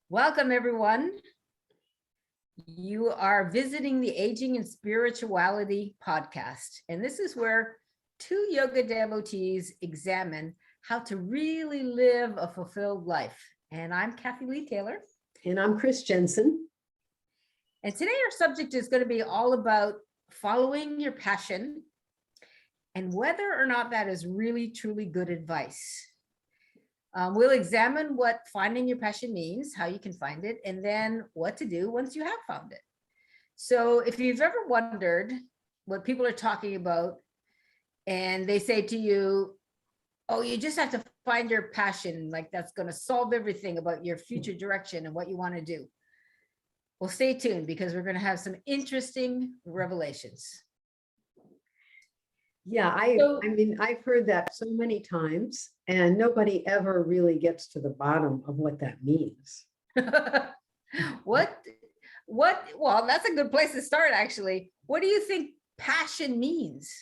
Welcome, everyone. You are visiting the Aging and Spirituality podcast, and this is where two yoga devotees examine how to really live a fulfilled life. And I'm Kathy Lee Taylor. And I'm Chris Jensen. And today our subject is going to be all about following your passion and whether or not that is really, truly good advice. We'll examine what finding your passion means, how you can find it, and then what to do once you have found it. So if you've ever wondered what people are talking about, and they say to you, oh, you just have to find your passion, like that's going to solve everything about your future direction and what you want to do. Well, stay tuned because we're going to have some interesting revelations. Yeah, I mean, I've heard that so many times, and nobody ever really gets to the bottom of what that means. Well, that's a good place to start, actually. What do you think passion means?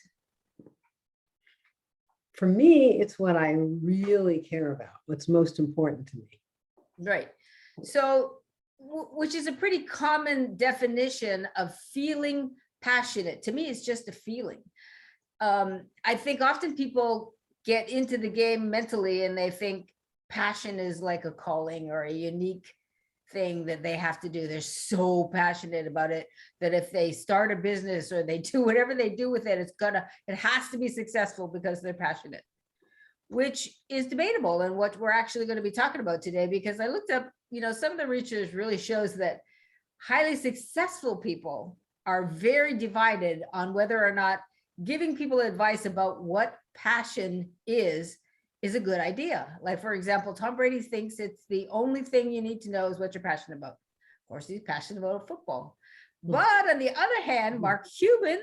For me, it's what I really care about, what's most important to me. Right. So, which is a pretty common definition of feeling passionate. To me, it's just a feeling. I think often people get into the game mentally and they think passion is like a calling or a unique thing that they have to do. They're so passionate about it that if they start a business or they do whatever they do with it, it has to be successful because they're passionate, which is debatable and what we're actually going to be talking about today. Because I looked up, some of the research really shows that highly successful people are very divided on whether or not giving people advice about what passion is a good idea. Like, for example, Tom Brady thinks it's the only thing you need to know is what you're passionate about. Of course, he's passionate about football. But on the other hand, Mark Cuban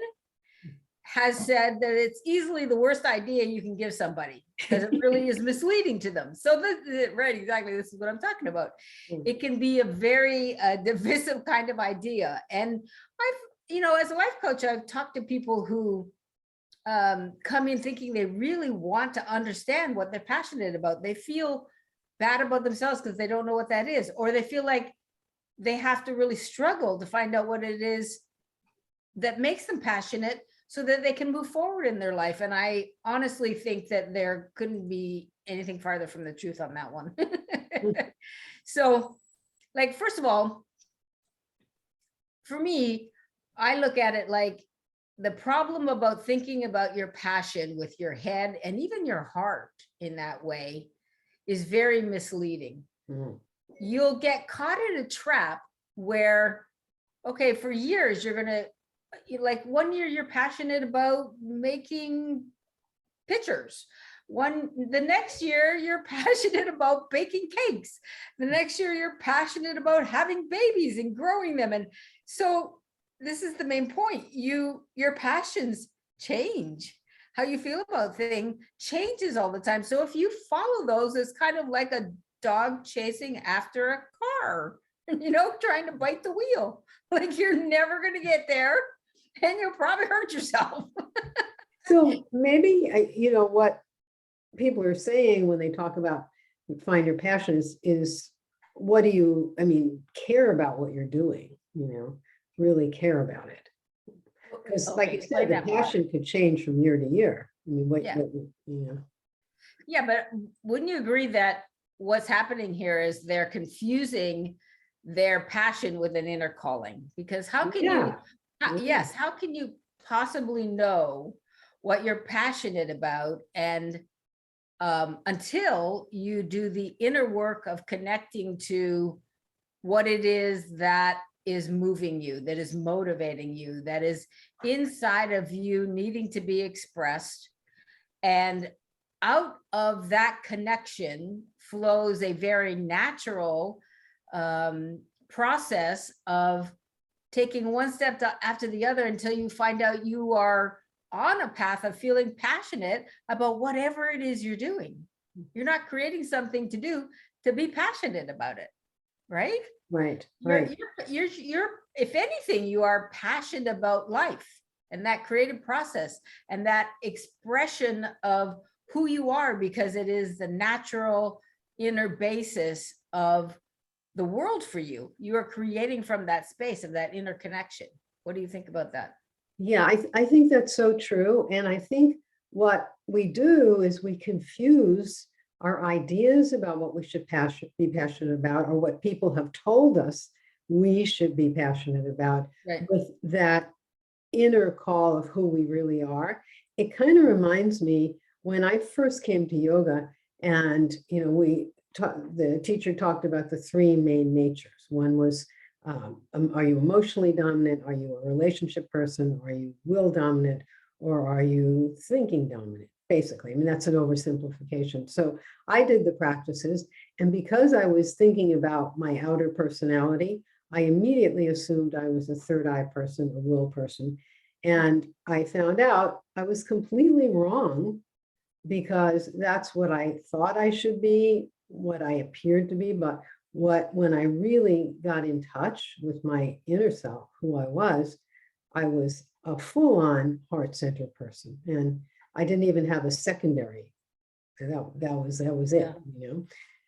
has said that it's easily the worst idea you can give somebody because it really is misleading to them. So right, exactly, this is what I'm talking about. It can be a very divisive kind of idea. And as a life coach, I've talked to people who come in thinking they really want to understand what they're passionate about. They feel bad about themselves because they don't know what that is, or they feel like they have to really struggle to find out what it is that makes them passionate so that they can move forward in their life. And I honestly think that there couldn't be anything farther from the truth on that one. So, like, first of all, for me, I look at it like the problem about thinking about your passion with your head and even your heart in that way is very misleading. You'll get caught in a trap where, okay, for years, you're going to, like, one year you're passionate about making pictures. The next year you're passionate about baking cakes. The next year you're passionate about having babies and growing them. And so this is the main point. Your passions change. How you feel about things changes all the time. So if you follow those, it's kind of like a dog chasing after a car, trying to bite the wheel. Like, you're never going to get there and you'll probably hurt yourself. So maybe, what people are saying when they talk about find your passion is what do you, care about what you're doing, really care about it. Because like you said, the passion could change from year to year. Yeah, but wouldn't you agree that what's happening here is they're confusing their passion with an inner calling? Because how can you possibly know what you're passionate about and until you do the inner work of connecting to what it is that is moving you, that is motivating you, that is inside of you needing to be expressed. And out of that connection flows a very natural process of taking one step after the other until you find out you are on a path of feeling passionate about whatever it is you're doing. You're not creating something to do to be passionate about it, right? Right. You're if anything, you are passionate about life and that creative process and that expression of who you are, because it is the natural inner basis of the world for you. You are creating from that space of that inner connection. What do you think about that? Yeah, I think that's so true. And I think what we do is we confuse our ideas about what we should be passionate about, or what people have told us we should be passionate about, Right. with that inner call of who we really are. It kind of reminds me when I first came to yoga, and the teacher talked about the three main natures. One was, are you emotionally dominant? Are you a relationship person? Are you will dominant? Or are you thinking dominant? Basically, I mean, that's an oversimplification. So I did the practices, and because I was thinking about my outer personality, I immediately assumed I was a third eye person, a will person. And I found out I was completely wrong, because that's what I thought I should be, what I appeared to be. But when I really got in touch with my inner self, who I was a full-on heart-centered person. And I didn't even have a secondary. That was it,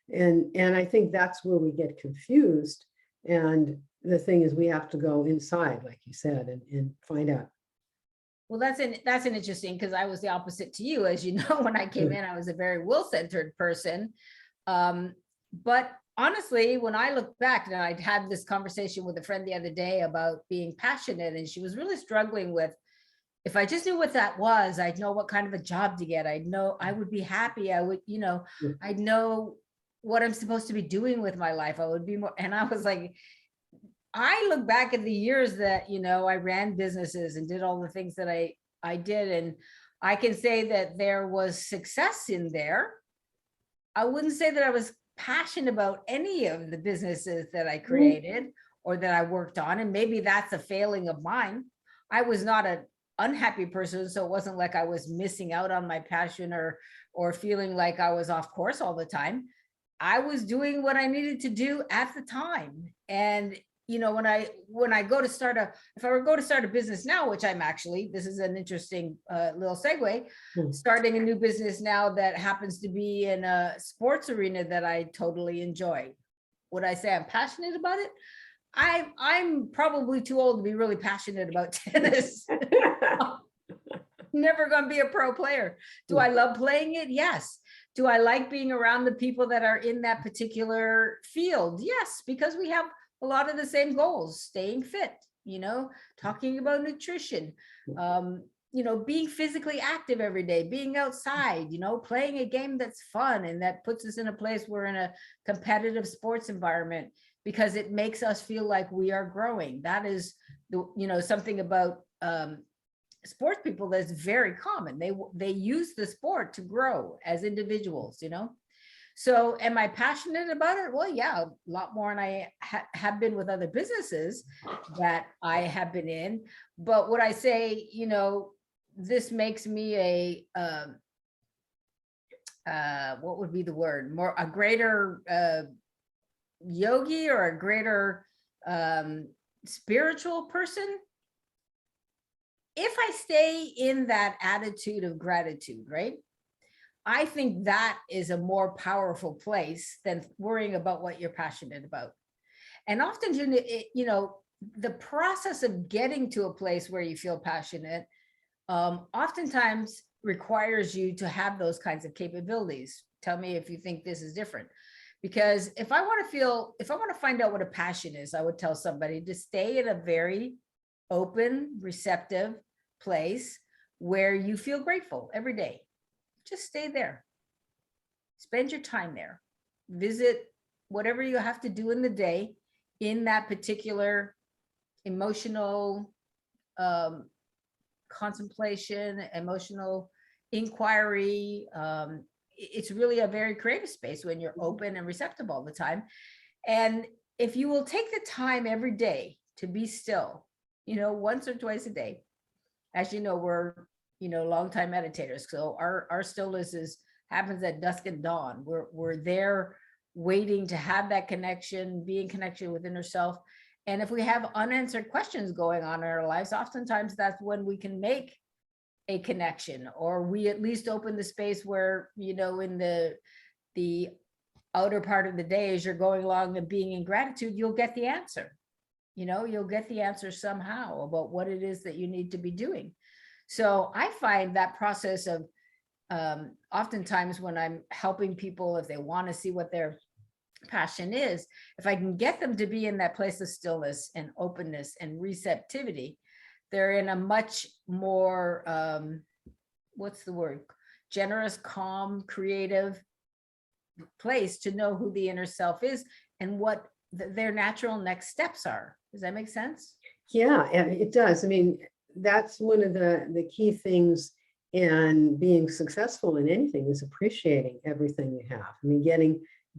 And I think that's where we get confused. And the thing is, we have to go inside, like you said, and find out. Well, that's an interesting, because I was the opposite to you. As you know, when I came in, I was a very will-centered person. But honestly, when I look back, and I'd had this conversation with a friend the other day about being passionate, and she was really struggling with, if I just knew what that was, I'd know what kind of a job to get. I'd know I would be happy. I would, I'd know what I'm supposed to be doing with my life. I would be more, and I was like, I look back at the years that, I ran businesses and did all the things that I did. And I can say that there was success in there. I wouldn't say that I was passionate about any of the businesses that I created or that I worked on. And maybe that's a failing of mine. I was not an unhappy person. So it wasn't like I was missing out on my passion or feeling like I was off course all the time. I was doing what I needed to do at the time. And when I go to start if I were to go to start a business now, which I'm actually, this is an interesting little segue, starting a new business now that happens to be in a sports arena that I totally enjoy. Would I say I'm passionate about it? I'm probably too old to be really passionate about tennis. Never going to be a pro player. Do I love playing it? Yes. Do I like being around the people that are in that particular field? Yes, because we have a lot of the same goals: staying fit, talking about nutrition, being physically active every day, being outside, playing a game that's fun and that puts us in a place we're in a competitive sports environment, because it makes us feel like we are growing. That is something about sports people that's very common. They use the sport to grow as individuals. So am I passionate about it? Well, yeah, a lot more than I have been with other businesses that I have been in. But would I say, this makes me what would be the word? A greater yogi, or a greater spiritual person? If I stay in that attitude of gratitude, right? I think that is a more powerful place than worrying about what you're passionate about. And often, the process of getting to a place where you feel passionate oftentimes requires you to have those kinds of capabilities. Tell me if you think this is different. Because if I want to find out what a passion is, I would tell somebody to stay in a very open, receptive place where you feel grateful every day. Just stay there. Spend your time there. Visit whatever you have to do in the day in that particular emotional contemplation, emotional inquiry. It's really a very creative space when you're open and receptive all the time. And if you will take the time every day to be still, once or twice a day, as you know, we're longtime meditators. So our stillness happens at dusk and dawn. We're there waiting to have that connection, be in connection with inner self. And if we have unanswered questions going on in our lives, oftentimes that's when we can make a connection, or we at least open the space where, you know, in the outer part of the day, as you're going along and being in gratitude, you'll get the answer. You know, you'll get the answer somehow about what it is that you need to be doing. So I find that process of oftentimes when I'm helping people, if they want to see what their passion is, if I can get them to be in that place of stillness and openness and receptivity, they're in a much more, what's the word? Generous, calm, creative place to know who the inner self is and what their natural next steps are. Does that make sense? Yeah, and it does. I mean, that's one of the key things in being successful in anything is appreciating everything you have. I mean,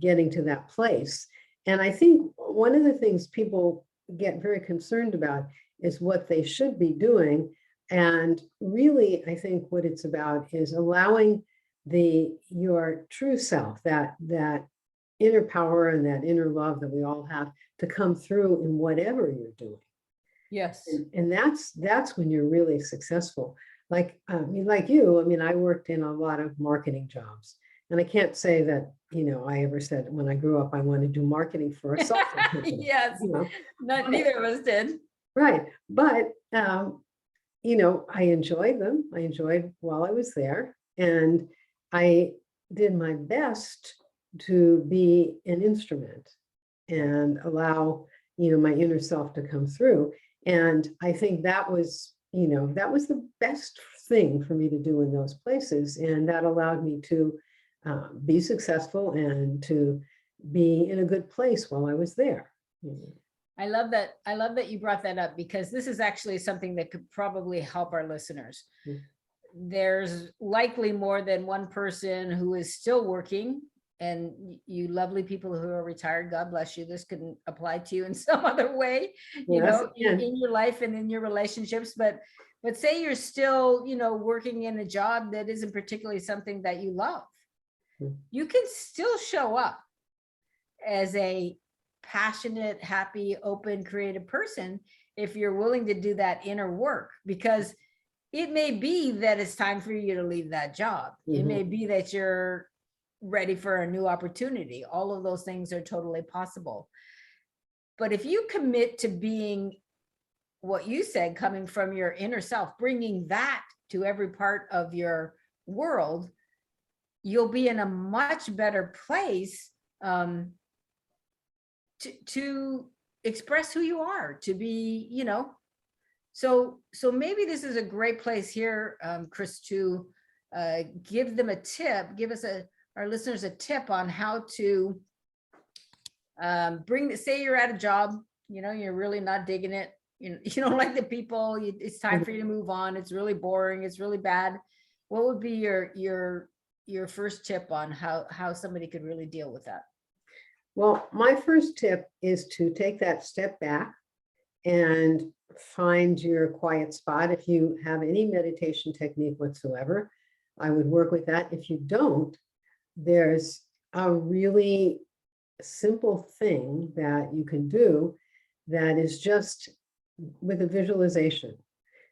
getting to that place. And I think one of the things people get very concerned about is what they should be doing. And really, I think what it's about is allowing your true self, that inner power and that inner love that we all have, to come through in whatever you're doing. Yes. And that's when you're really successful. Like, I mean, like you, I mean, I worked in a lot of marketing jobs. And I can't say that, you know, I ever said when I grew up, I want to do marketing for a software company. Yes, You know? neither of us did. Right. But, you know, I enjoyed them. I enjoyed while I was there. And I did my best to be an instrument and allow, you know, my inner self to come through. And I think that was, you know, that was the best thing for me to do in those places. And that allowed me to be successful and to be in a good place while I was there. I love that. I love that you brought that up, because this is actually something that could probably help our listeners. Mm. There's likely more than one person who is still working, and you lovely people who are retired, God bless you. This can apply to you in some other way, you Yes, know, it can. in your life and in your relationships. But say you're still, you know, working in a job that isn't particularly something that you love. Mm. You can still show up as a passionate, happy, open, creative person if you're willing to do that inner work, because it may be that it's time for you to leave that job. It may be that you're ready for a new opportunity. All of those things are totally possible. But if you commit to being what you said, coming from your inner self, bringing that to every part of your world, you'll be in a much better place to express who you are, to be, you know. So maybe this is a great place here, Chris, to give them a tip, give us our listeners a tip on how to say you're at a job, you know, you're really not digging it, you don't like the people, it's time for you to move on, it's really boring, it's really bad. What would be your first tip on how somebody could really deal with that? Well, my first tip is to take that step back and find your quiet spot. If you have any meditation technique whatsoever, I would work with that. If you don't, there's a really simple thing that you can do that is just with a visualization.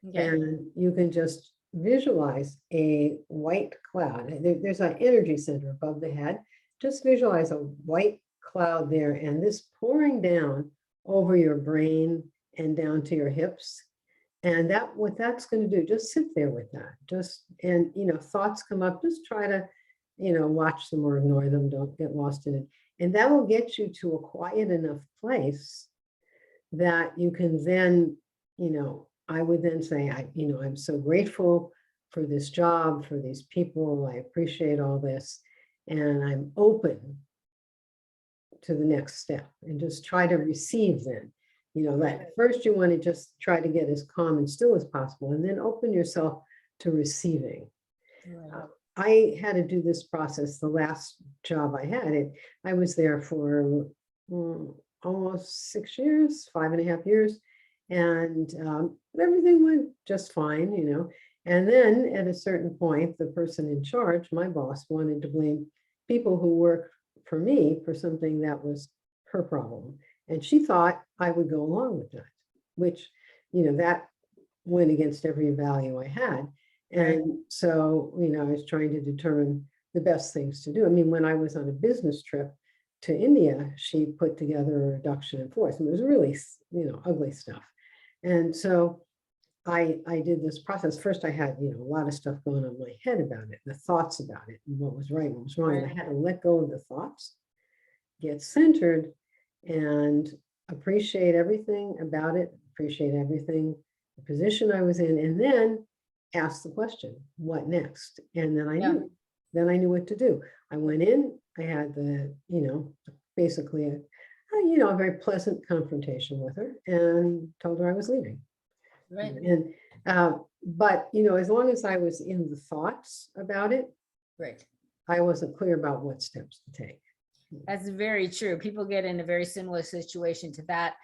Okay. And you can just visualize a white cloud. There's an energy center above the head. Just visualize a white cloud there, and this pouring down over your brain and down to your hips. And what that's going to do, just sit there with that. And you know, thoughts come up, just try to, you know, watch them or ignore them, don't get lost in it. And that will get you to a quiet enough place that you can then, you know, I would then say, you know, I'm so grateful for this job, for these people. I appreciate all this, and I'm open to the next step, and just try to receive then. You know, that first you want to just try to get as calm and still as possible, and then open yourself to receiving. Right. I had to do this process the last job I had. I was there for almost 6 years, 5.5 years, and everything went just fine, you know. And then at a certain point, the person in charge, my boss, wanted to blame people who work for me for something that was her problem. And she thought I would go along with that, which, you know, that went against every value I had. Right. And so, I was trying to determine the best things to do. I mean, when I was on a business trip to India, she put together a reduction in force, and it was really, ugly stuff. And so I did this process. First, I had, a lot of stuff going on in my head about it, the thoughts about it, and what was right, what was wrong. And I Right. had to let go of the thoughts, get centered, and appreciate everything about it, appreciate everything, the position I was in, and then ask the question, what next? And then I Yeah. knew, then I knew what to do. I went in, I had basically a very pleasant confrontation with her and told her I was leaving. Right. And, but, as long as I was in the thoughts about it, Right. I wasn't clear about what steps to take. That's very true. People get in a very similar situation to that,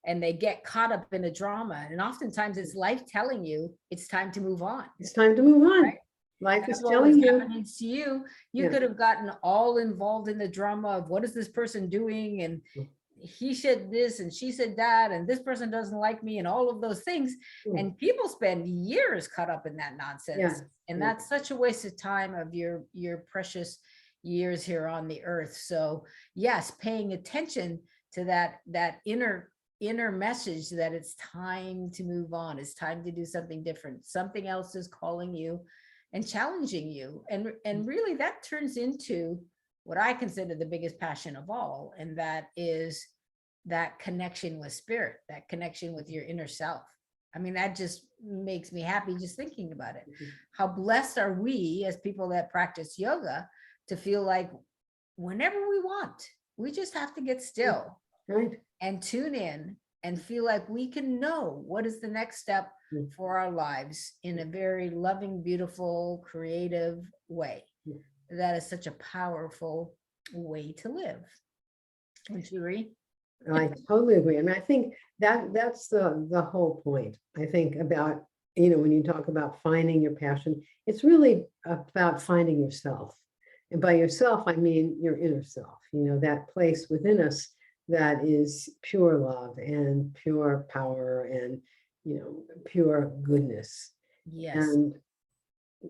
and they get caught up in a drama. And oftentimes it's life telling you it's time to move on. It's time to move on. Right. Life is That's what was telling you. happening to you. You Yeah. could have gotten all involved in the drama of what is this person doing, and he said this and she said that, and this person doesn't like me, and all of those things. Mm. And people spend years caught up in that nonsense. Yeah. And Yeah. that's such a waste of time of your precious years here on the earth. So yes, paying attention to that inner message that it's time to move on, it's time to do something different, something else is calling you and challenging you. And really that turns into what I consider the biggest passion of all, and that is that connection with spirit, that connection with your inner self. I mean, that just makes me happy just thinking about it. How blessed are we as people that practice yoga to feel like whenever we want, we just have to get still Right. and tune in and feel like we can know what is the next step for our lives in a very loving, beautiful, creative way. That is such a powerful way to live. Would you agree? I totally agree. I mean, I think that's the whole point. I think about, when you talk about finding your passion, it's really about finding yourself. And by yourself, I mean your inner self, that place within us that is pure love and pure power and, pure goodness. Yes.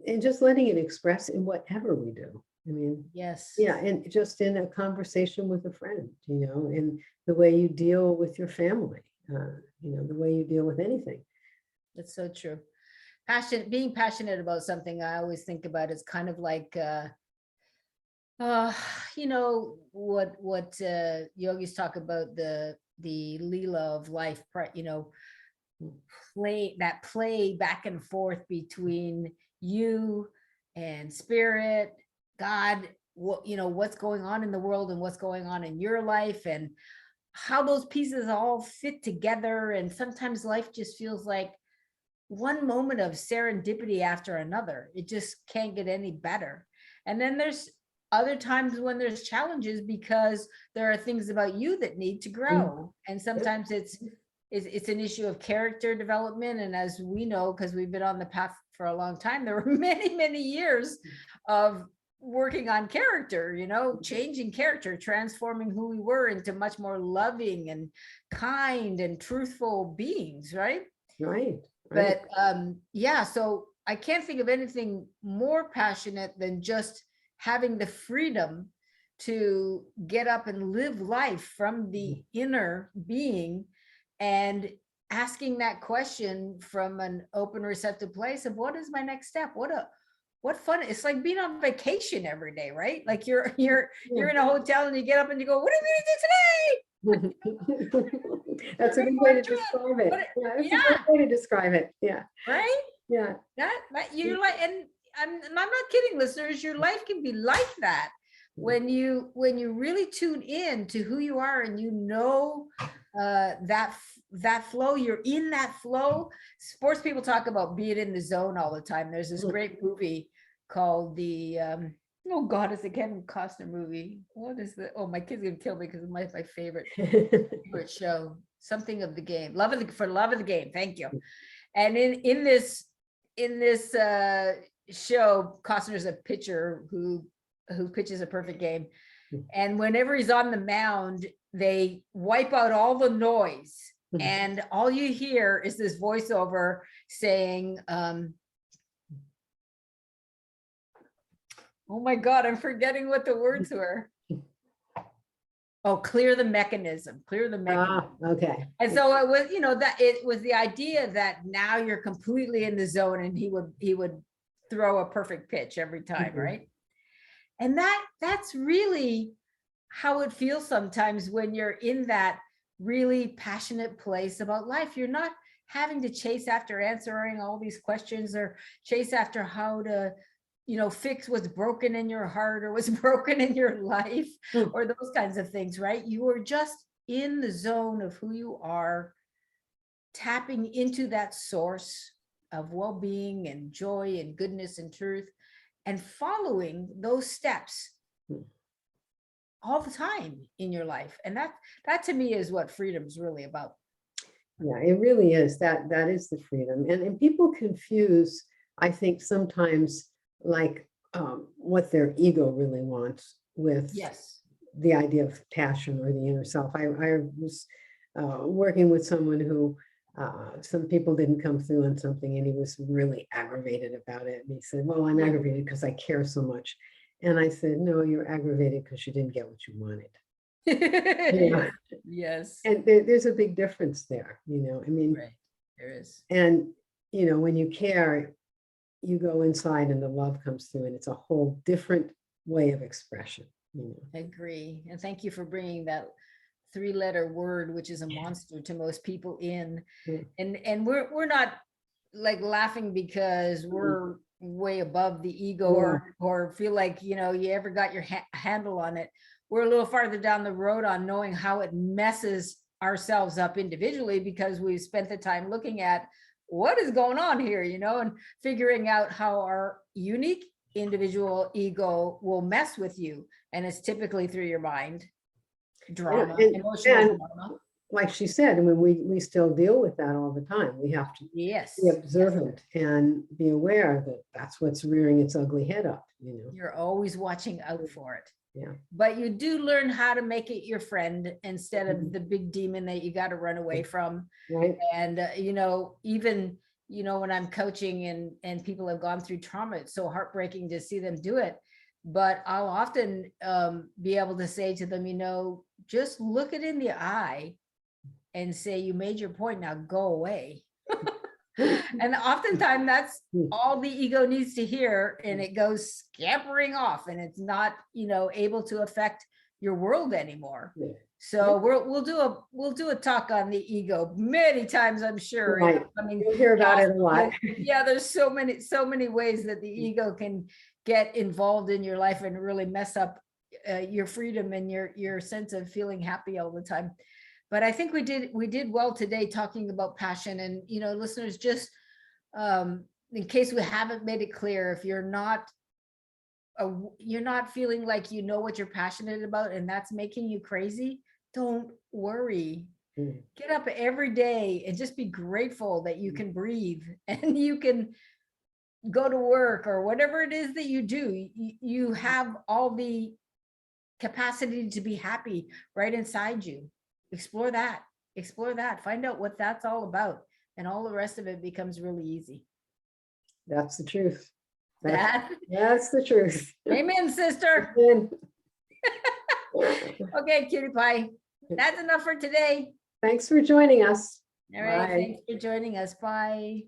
And just letting it express in whatever we do. I mean, yes. Yeah, and just in a conversation with a friend, in the way you deal with your family, the way you deal with anything. That's so true. Being passionate about something, I always think about is kind of like, what yogis talk about, the Leela of life, play back and forth between you and spirit, God, what's going on in the world and what's going on in your life, and how those pieces all fit together. And sometimes life just feels like one moment of serendipity after another. It just can't get any better. And then there's other times when there's challenges because there are things about you that need to grow. And sometimes it's an issue of character development. And as we know, because we've been on the path for a long time, there were many, many years of working on character, changing character, transforming who we were into much more loving and kind and truthful beings, right? Right. But so I can't think of anything more passionate than just having the freedom to get up and live life from the inner being, and asking that question from an open, receptive place of what is my next step? What fun. It's like being on vacation every day, right? Like you're in a hotel and you get up and you go, what are we gonna do today? That's a good way to describe it. That's a great way to describe it. Yeah. Right? Yeah. That you're like, and I'm not kidding, listeners, your life can be like that when you really tune in to who you are, and that flow, you're in that flow. Sports people talk about being in the zone all the time. There's this great movie called the oh God, it's a Kevin Costner movie. What is the, oh, my kid's gonna kill me because it's my favorite show. Something of the Game. For Love of the Game. Thank you. And in this show, Costner's a pitcher who pitches a perfect game. And whenever he's on the mound, they wipe out all the noise. And all you hear is this voiceover saying, Oh my God, I'm forgetting what the words were. Oh, clear the mechanism, clear the mechanism. Okay. And so it was, that it was the idea that now you're completely in the zone, and he would throw a perfect pitch every time, Mhm. right? And that's really how it feels sometimes when you're in that really passionate place about life. You're not having to chase after answering all these questions, or chase after how to, fix what's broken in your heart or what's broken in your life, Mm. or those kinds of things, right? You are just in the zone of who you are, tapping into that source of well-being and joy and goodness and truth, and following those steps Mm. all the time in your life. And that to me is what freedom is really about. Yeah, it really is. That is the freedom. And people confuse, I think, sometimes, like what their ego really wants with Yes. the idea of passion or the inner self. I was working with someone who some people didn't come through on something, and he was really aggravated about it. And he said, well, I'm Yeah. aggravated because I care so much. And I said, no, you're aggravated because you didn't get what you wanted. Yeah. Yes. And there's a big difference there, I mean, Right. There is. and when you care, you go inside and the love comes through, and it's a whole different way of expression. I agree. And thank you for bringing that 3-letter word, which is a monster to most people, in. Mm. And we're not like laughing because we're way above the ego, or feel like, you ever got your handle on it. We're a little farther down the road on knowing how it messes ourselves up individually, because we've spent the time looking at what is going on here, and figuring out how our unique individual ego will mess with you. And it's typically through your mind, drama, and- emotional and- drama. Like she said, I mean, we still deal with that all the time. We have to Yes. be observant and be aware that that's what's rearing its ugly head up, You're always watching out for it. Yeah. But you do learn how to make it your friend instead of the big demon that you got to run away from. Right. And, even, when I'm coaching and people have gone through trauma, it's so heartbreaking to see them do it. But I'll often be able to say to them, just look it in the eye and say, you made your point, now go away. And oftentimes that's all the ego needs to hear, and it goes scampering off, and it's not, able to affect your world anymore. Yeah. So we'll do a talk on the ego many times, I'm sure. Right. I mean, You'll hear about it a lot. yeah, there's so many ways that the ego can get involved in your life and really mess up your freedom and your sense of feeling happy all the time. But I think we did well today talking about passion. And listeners, just in case we haven't made it clear, if you're not feeling like what you're passionate about, and that's making you crazy, don't worry. Get up every day and just be grateful that you can breathe and you can go to work, or whatever it is that you do. You have all the capacity to be happy right inside you. Explore that, find out what that's all about, and all the rest of it becomes really easy. That's the truth. That's the truth. Amen, sister. Amen. Okay, cutie pie, that's enough for today. Thanks for joining us. All right, Bye. thanks for joining us. Bye.